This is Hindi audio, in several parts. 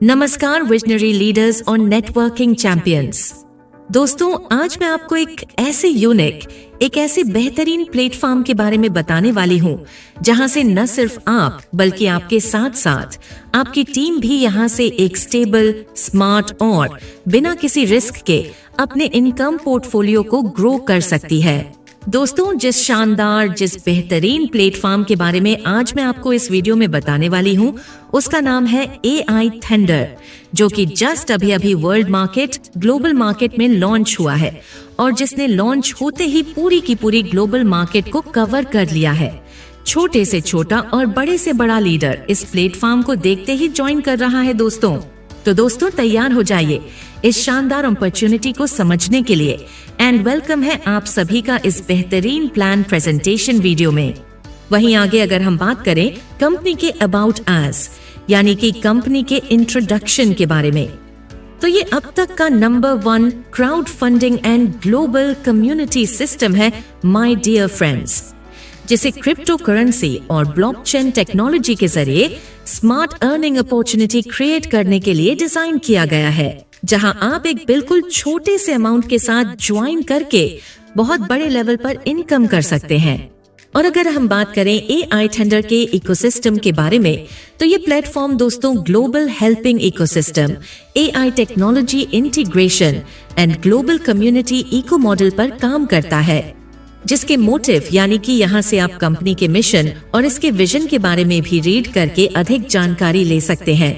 नमस्कार विजनरी लीडर्स और नेटवर्किंग चैंपियंस। दोस्तों, आज मैं आपको एक ऐसे बेहतरीन प्लेटफॉर्म के बारे में बताने वाली हूँ जहाँ से न सिर्फ आप बल्कि आपके साथ साथ आपकी टीम भी यहाँ से एक स्टेबल, स्मार्ट और बिना किसी रिस्क के अपने इनकम पोर्टफोलियो को ग्रो कर सकती है। दोस्तों, जिस बेहतरीन प्लेटफॉर्म के बारे में आज मैं आपको इस वीडियो में बताने वाली हूँ उसका नाम है AI थंडर, जो कि जस्ट अभी वर्ल्ड मार्केट, ग्लोबल मार्केट में लॉन्च हुआ है और जिसने लॉन्च होते ही पूरी की पूरी ग्लोबल मार्केट को कवर कर लिया है। छोटे से छोटा और बड़े से बड़ा लीडर इस प्लेटफॉर्म को देखते ही ज्वाइन कर रहा है। दोस्तों तैयार हो जाइए इस शानदार अपॉर्चुनिटी को समझने के लिए। एंड वेलकम है आप सभी का इस बेहतरीन प्लान प्रेजेंटेशन वीडियो में। वहीं आगे अगर हम बात करें कंपनी के अबाउट अस, यानी कि कंपनी के इंट्रोडक्शन के बारे में, तो ये अब तक का number 1 crowd funding and global community system है माय डियर फ्रेंड्स, जिसे क्रिप्टो करेंसी और ब्लॉकचेन टेक्नोलॉजी के जरिए स्मार्ट अर्निंग अपॉर्चुनिटी क्रिएट करने के लिए डिजाइन किया गया है, जहां आप एक बिल्कुल छोटे से अमाउंट के साथ ज्वाइन करके बहुत बड़े लेवल पर इनकम कर सकते हैं। और अगर हम बात करें AI थंडर के इकोसिस्टम के बारे में, तो ये प्लेटफॉर्म दोस्तों global helping ecosystem, AI technology integration and global community eco model पर काम करता है, जिसके मोटिव यानी कि यहाँ से आप कंपनी के मिशन और इसके विजन के बारे में भी रीड करके अधिक जानकारी ले सकते हैं।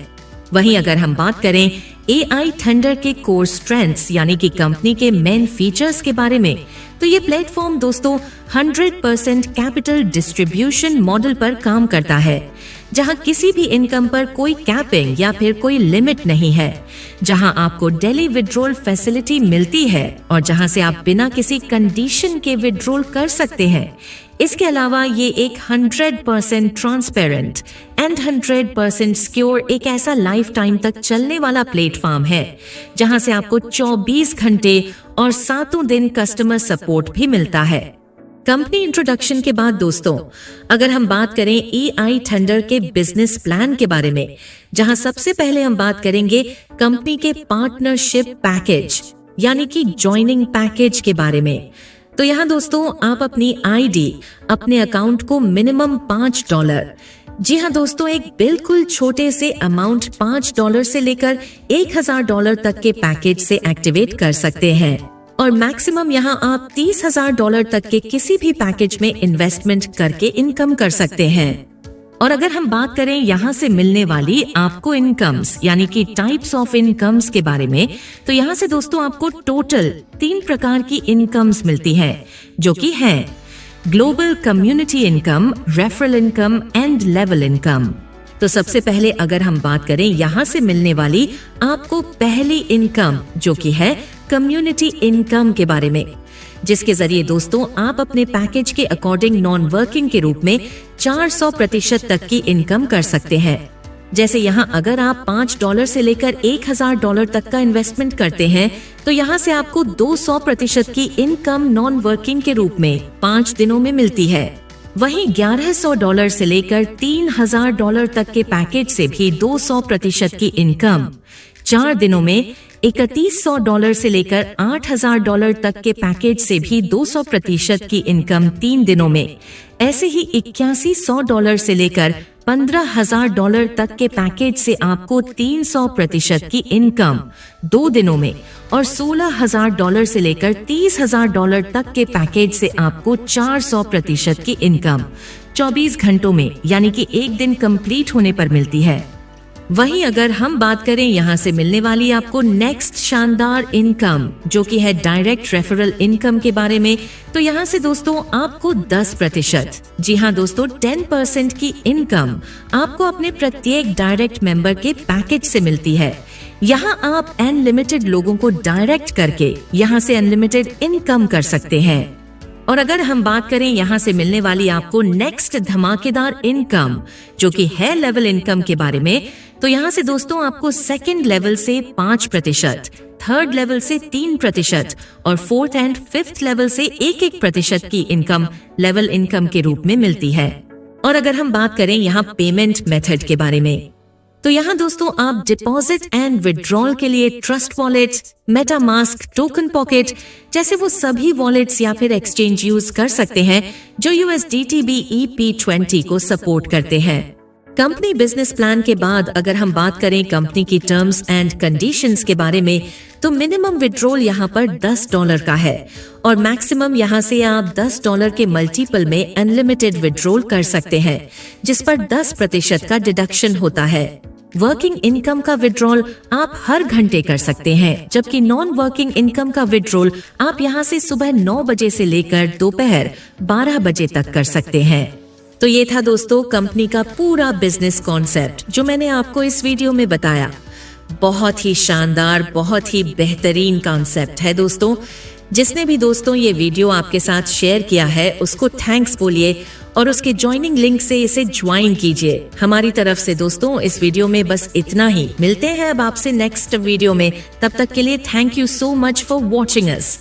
वहीं अगर हम बात करें AI थंडर के कोर स्ट्रेंथ्स यानी कि कंपनी के मेन फीचर्स के बारे में, तो ये प्लेटफॉर्म दोस्तों 100% कैपिटल डिस्ट्रीब्यूशन मॉडल पर काम करता है, जहां किसी भी इनकम पर कोई कैपिंग या फिर कोई लिमिट नहीं है, जहां आपको डेली विड्रॉल फैसिलिटी मिलती है और जहां से आप बिना किसी कंडीशन के विड्रॉल कर सकते हैं। इसके अलावा ये एक 100% ट्रांसपेरेंट एंड 100% सिक्योर एक ऐसा लाइफ टाइम तक चलने वाला प्लेटफॉर्म है, जहां से आपको 24 घंटे और 7 दिन कस्टमर सपोर्ट भी मिलता है। कंपनी इंट्रोडक्शन के बाद दोस्तों, अगर हम बात करें AI थंडर के बिजनेस प्लान के बारे में, जहां सबसे पहले हम बात करेंगे कंपनी के पार्टनरशिप पैकेज यानी कि जॉइनिंग पैकेज के बारे में। तो यहाँ दोस्तों आप अपनी ID, अपने अकाउंट को मिनिमम $5, जी हाँ दोस्तों, एक बिल्कुल छोटे से अमाउंट $5 से लेकर $1000 तक के पैकेज से एक्टिवेट कर सकते हैं और मैक्सिमम यहाँ आप $30,000 तक के किसी भी पैकेज में इन्वेस्टमेंट करके इनकम कर सकते हैं। और अगर हम बात करें यहाँ से मिलने वाली आपको इनकम्स यानी कि टाइप्स ऑफ इनकम्स के बारे में, तो यहाँ से दोस्तों आपको टोटल 3 प्रकार की इनकम्स मिलती हैं, जो कि हैं global community income, referral income and level income. तो सबसे पहले अगर हम बात करें यहाँ से मिलने वाली आपको पहली इनकम, जो कि है कम्युनिटी इनकम के बारे में, जिसके जरिए दोस्तों आप अपने पैकेज के अकॉर्डिंग नॉन वर्किंग के रूप में 400% तक की इनकम कर सकते हैं। जैसे यहाँ अगर आप $5 से लेकर $1000 तक का इन्वेस्टमेंट करते हैं, तो यहाँ से आपको 200% की इनकम नॉन वर्किंग के रूप में 5 दिनों में मिलती है। वहीं $1100 से लेकर $3000 तक के पैकेज से भी 200% की इनकम 4 दिनों में, $3100 से लेकर $8000 तक के पैकेज से भी 200% की इनकम 3 दिनों में, ऐसे ही $8100 से लेकर $15000 तक के पैकेज से आपको 300% की इनकम 2 दिनों में और $16000 से लेकर $30000 तक के पैकेज से आपको 400% की इनकम 24 घंटों में यानी कि 1 दिन कंप्लीट होने पर मिलती है। वहीं अगर हम बात करें यहाँ से मिलने वाली आपको नेक्स्ट शानदार इनकम, जो कि है डायरेक्ट रेफरल इनकम के बारे में, तो यहाँ से दोस्तों आपको 10%, जी हाँ दोस्तों 10% की इनकम आपको अपने प्रत्येक डायरेक्ट मेंबर के पैकेज से मिलती है। यहाँ आप अनलिमिटेड लोगों को डायरेक्ट करके यहाँ से अनलिमिटेड इनकम कर सकते हैं। और अगर हम बात करें यहाँ से मिलने वाली आपको नेक्स्ट धमाकेदार इनकम, जो कि है लेवल इनकम के बारे में, तो यहाँ से दोस्तों आपको सेकंड लेवल से 5%, थर्ड लेवल से 3% और फोर्थ एंड फिफ्थ लेवल से 1% की इनकम लेवल इनकम के रूप में मिलती है। और अगर हम बात करें यहाँ पेमेंट मेथड के बारे में, तो यहाँ दोस्तों आप डिपॉजिट एंड विड्रॉल के लिए trust wallet, MetaMask, token pocket जैसे वो सभी वॉलेट्स या फिर एक्सचेंज यूज कर सकते हैं जो USDT BEP20 को सपोर्ट करते हैं। कंपनी बिजनेस प्लान के बाद अगर हम बात करें कंपनी की टर्म्स एंड कंडीशंस के बारे में, तो मिनिमम विड्रॉल यहाँ पर $10 का है और मैक्सिमम यहाँ से आप $10 के मल्टीपल में अनलिमिटेड विड्रॉल कर सकते हैं, जिस पर 10% का डिडक्शन होता है। वर्किंग इनकम का विड्रॉल आप हर घंटे कर सकते हैं, जबकि नॉन वर्किंग इनकम का विड्रॉल आप यहाँ से सुबह 9 बजे से लेकर दोपहर 12 बजे तक कर सकते हैं। तो ये था दोस्तों कंपनी का पूरा बिजनेस कॉन्सेप्ट जो मैंने आपको इस वीडियो में बताया। बहुत ही शानदार, बहुत ही बेहतरीन कॉन्सेप्ट है दोस्तों। जिसने भी दोस्तों ये वीडियो आपके साथ शेयर किया है उसको थैंक्स बोलिए और उसके ज्वाइनिंग लिंक से इसे ज्वाइन कीजिए। हमारी तरफ से दोस्तों इस वीडियो में बस इतना ही। मिलते हैं अब आपसे नेक्स्ट वीडियो में, तब तक के लिए thank you so much for watching us.